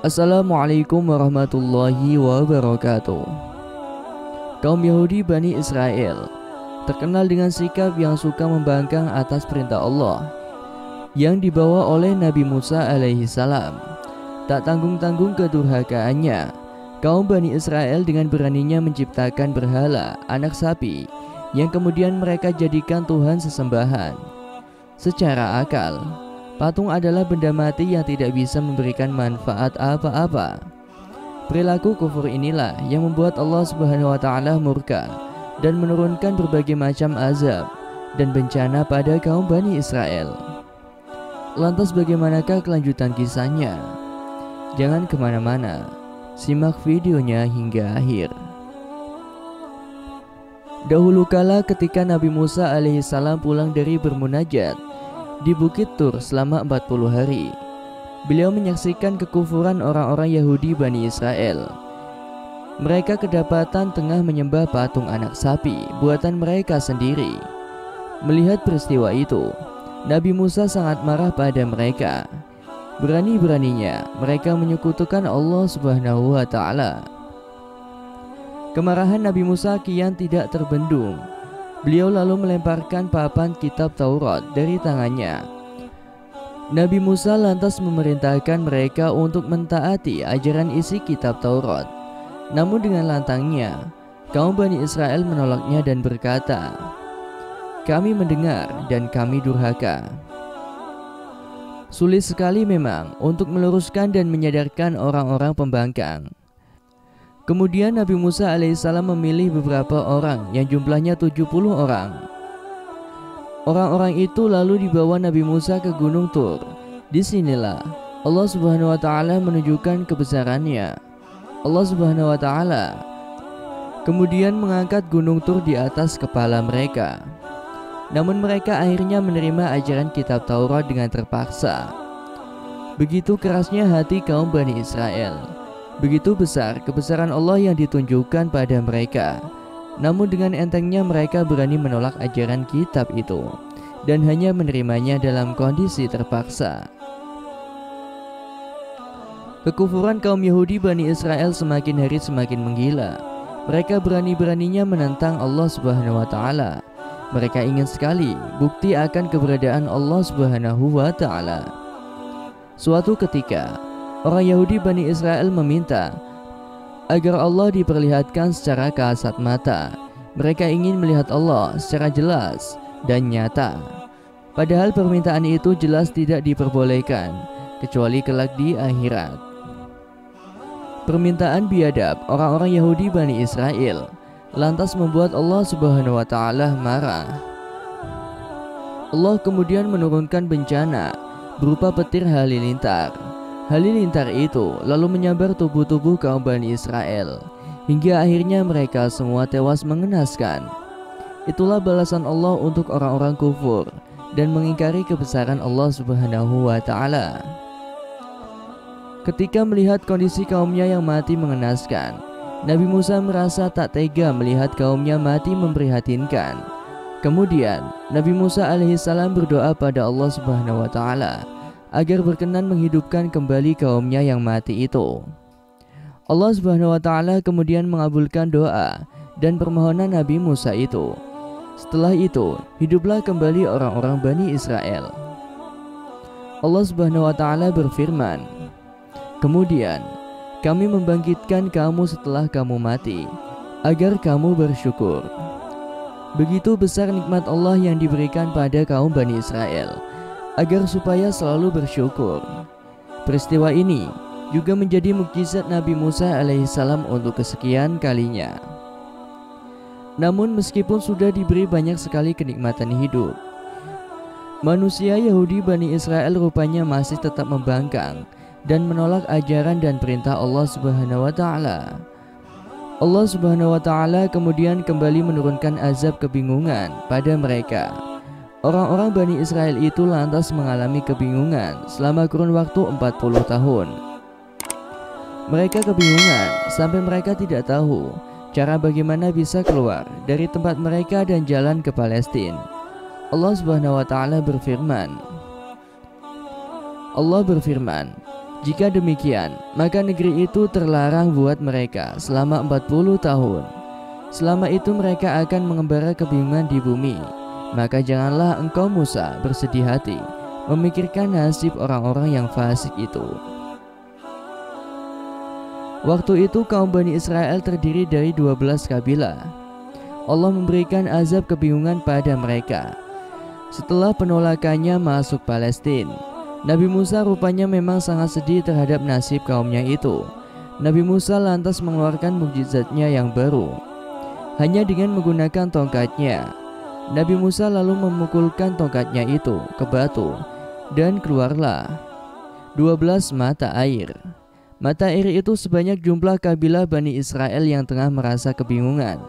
Assalamualaikum warahmatullahi wabarakatuh. Kaum Yahudi Bani Israel terkenal dengan sikap yang suka membangkang atas perintah Allah yang dibawa oleh Nabi Musa alaihi salam. Tak tanggung-tanggung kedurhakaannya, kaum Bani Israel dengan beraninya menciptakan berhala anak sapi yang kemudian mereka jadikan Tuhan sesembahan. Secara akal, patung adalah benda mati yang tidak bisa memberikan manfaat apa-apa. Perilaku kufur inilah yang membuat Allah Subhanahu wa taala murka dan menurunkan berbagai macam azab dan bencana pada kaum Bani Israel. Lantas bagaimanakah kelanjutan kisahnya? Jangan kemana-mana, simak videonya hingga akhir. Dahulu kala ketika Nabi Musa alaihissalam pulang dari bermunajat di Bukit Tur selama 40 hari, beliau menyaksikan kekufuran orang-orang Yahudi Bani Israel. Mereka kedapatan tengah menyembah patung anak sapi buatan mereka sendiri. Melihat peristiwa itu, Nabi Musa sangat marah pada mereka. Berani-beraninya mereka menyekutukan Allah Subhanahu wa taala. Kemarahan Nabi Musa kian tidak terbendung. Beliau lalu melemparkan papan kitab Taurat dari tangannya. Nabi Musa lantas memerintahkan mereka untuk mentaati ajaran isi kitab Taurat. Namun dengan lantangnya, kaum Bani Israel menolaknya dan berkata, "Kami mendengar dan kami durhaka." Sulit sekali memang untuk meluruskan dan menyadarkan orang-orang pembangkang. Kemudian Nabi Musa alaihissalam memilih beberapa orang yang jumlahnya 70 orang. Orang-orang itu lalu dibawa Nabi Musa ke Gunung Tur. Disinilah Allah Subhanahu wa taala menunjukkan kebesarannya. Allah Subhanahu wa taala kemudian mengangkat Gunung Tur di atas kepala mereka. Namun mereka akhirnya menerima ajaran kitab Taurat dengan terpaksa. Begitu kerasnya hati kaum Bani Israel. Begitu besar kebesaran Allah yang ditunjukkan pada mereka. Namun dengan entengnya mereka berani menolak ajaran kitab itu dan hanya menerimanya dalam kondisi terpaksa. Kekufuran kaum Yahudi Bani Israel semakin hari semakin menggila. Mereka berani-beraninya menentang Allah Subhanahu wa taala. Mereka ingin sekali bukti akan keberadaan Allah Subhanahu wa taala. Suatu ketika, orang Yahudi Bani Israel meminta agar Allah diperlihatkan secara kasat mata. Mereka ingin melihat Allah secara jelas dan nyata. Padahal permintaan itu jelas tidak diperbolehkan, kecuali kelak di akhirat. Permintaan biadab orang-orang Yahudi Bani Israel lantas membuat Allah Subhanahu wa taala marah. Allah kemudian menurunkan bencana berupa petir halilintar. Halilintar itu lalu menyambar tubuh-tubuh kaum Bani Israel hingga akhirnya mereka semua tewas mengenaskan. Itulah balasan Allah untuk orang-orang kufur dan mengingkari kebesaran Allah Subhanahu wa taala. Ketika melihat kondisi kaumnya yang mati mengenaskan, Nabi Musa merasa tak tega melihat kaumnya mati memprihatinkan. Kemudian Nabi Musa alaihissalam berdoa pada Allah Subhanahu wa taala agar berkenan menghidupkan kembali kaumnya yang mati itu. Allah Subhanahu wa taala kemudian mengabulkan doa dan permohonan Nabi Musa itu. Setelah itu, hiduplah kembali orang-orang Bani Israel. Allah Subhanahu wa taala berfirman, "Kemudian kami membangkitkan kamu setelah kamu mati, agar kamu bersyukur." Begitu besar nikmat Allah yang diberikan pada kaum Bani Israel, agar supaya selalu bersyukur. Peristiwa ini juga menjadi mukjizat Nabi Musa alaihissalam untuk kesekian kalinya. Namun meskipun sudah diberi banyak sekali kenikmatan hidup, manusia Yahudi Bani Israel rupanya masih tetap membangkang dan menolak ajaran dan perintah Allah Subhanahu wa taala. Allah Subhanahu wa taala kemudian kembali menurunkan azab kebingungan pada mereka. Orang-orang Bani Israel itu lantas mengalami kebingungan selama kurun waktu 40 tahun. Mereka kebingungan sampai mereka tidak tahu cara bagaimana bisa keluar dari tempat mereka dan jalan ke Palestina. Allah Subhanahu wa taala berfirman, Jika demikian, maka negeri itu terlarang buat mereka selama 40 tahun. Selama itu mereka akan mengembara kebingungan di bumi. Maka janganlah engkau Musa bersedih hati memikirkan nasib orang-orang yang fasik itu. Waktu itu kaum Bani Israel terdiri dari 12 kabilah. Allah memberikan azab kebingungan pada mereka. Setelah penolakannya masuk Palestina, Nabi Musa rupanya memang sangat sedih terhadap nasib kaumnya itu. Nabi Musa lantas mengeluarkan mukjizatnya yang baru. Hanya dengan menggunakan tongkatnya, Nabi Musa lalu memukulkan tongkatnya itu ke batu, dan keluarlah 12 mata air. Mata air itu sebanyak jumlah kabilah Bani Israel yang tengah merasa kebingungan.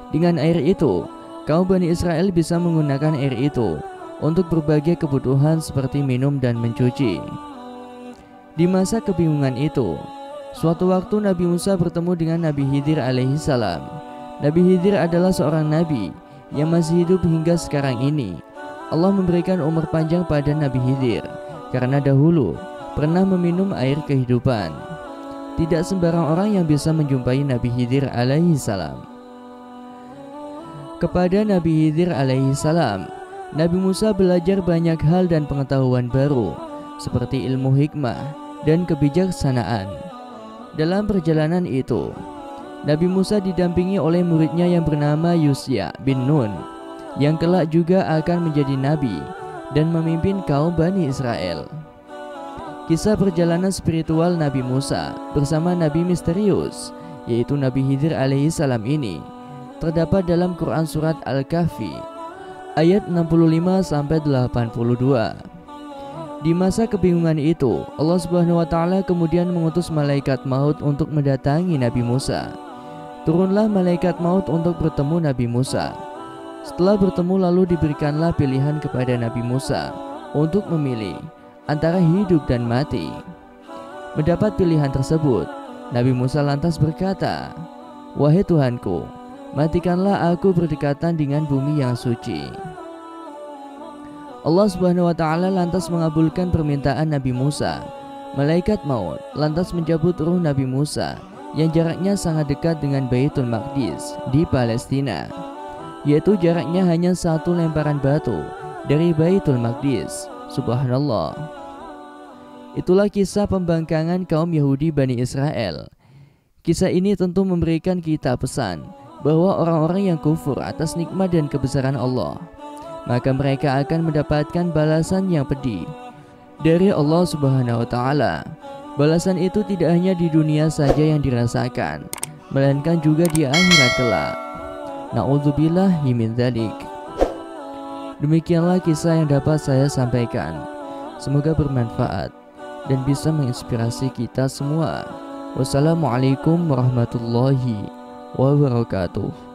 Dengan air itu, kaum Bani Israel bisa menggunakan air itu untuk berbagai kebutuhan seperti minum dan mencuci. Di masa kebingungan itu, suatu waktu Nabi Musa bertemu dengan Nabi Khidir alaihissalam. Nabi Khidir adalah seorang nabi yang masih hidup hingga sekarang ini. Allah memberikan umur panjang pada Nabi Khidir karena dahulu pernah meminum air kehidupan. Tidak sembarang orang yang bisa menjumpai Nabi Khidir alaihissalam. Kepada Nabi Khidir alaihissalam, Nabi Musa belajar banyak hal dan pengetahuan baru, seperti ilmu hikmah dan kebijaksanaan. Dalam perjalanan itu, Nabi Musa didampingi oleh muridnya yang bernama Yusya bin Nun, yang kelak juga akan menjadi nabi dan memimpin kaum Bani Israel. Kisah perjalanan spiritual Nabi Musa bersama Nabi misterius, yaitu Nabi Khidir alaihissalam ini, terdapat dalam Quran Surat Al-Kahfi ayat 65-82. Di masa kebingungan itu, Allah Subhanahu wa Ta'ala kemudian mengutus malaikat maut untuk mendatangi Nabi Musa. Turunlah malaikat maut untuk bertemu Nabi Musa. Setelah bertemu lalu diberikanlah pilihan kepada Nabi Musa untuk memilih antara hidup dan mati. Mendapat pilihan tersebut, Nabi Musa lantas berkata, "Wahai Tuhanku, matikanlah aku berdekatan dengan bumi yang suci." Allah Subhanahu wa Ta'ala lantas mengabulkan permintaan Nabi Musa. Malaikat maut lantas mencabut ruh Nabi Musa yang jaraknya sangat dekat dengan Baitul Maqdis di Palestina, yaitu jaraknya hanya 1 lemparan batu dari Baitul Maqdis. Subhanallah. Itulah kisah pembangkangan kaum Yahudi Bani Israel. Kisah ini tentu memberikan kita pesan bahwa orang-orang yang kufur atas nikmat dan kebesaran Allah, maka mereka akan mendapatkan balasan yang pedih dari Allah Subhanahu wa Ta'ala. Balasan itu tidak hanya di dunia saja yang dirasakan, melainkan juga di akhirat kelak. Na'udzubillahi min dzalik. Demikianlah kisah yang dapat saya sampaikan. Semoga bermanfaat dan bisa menginspirasi kita semua. Wassalamualaikum warahmatullahi wabarakatuh.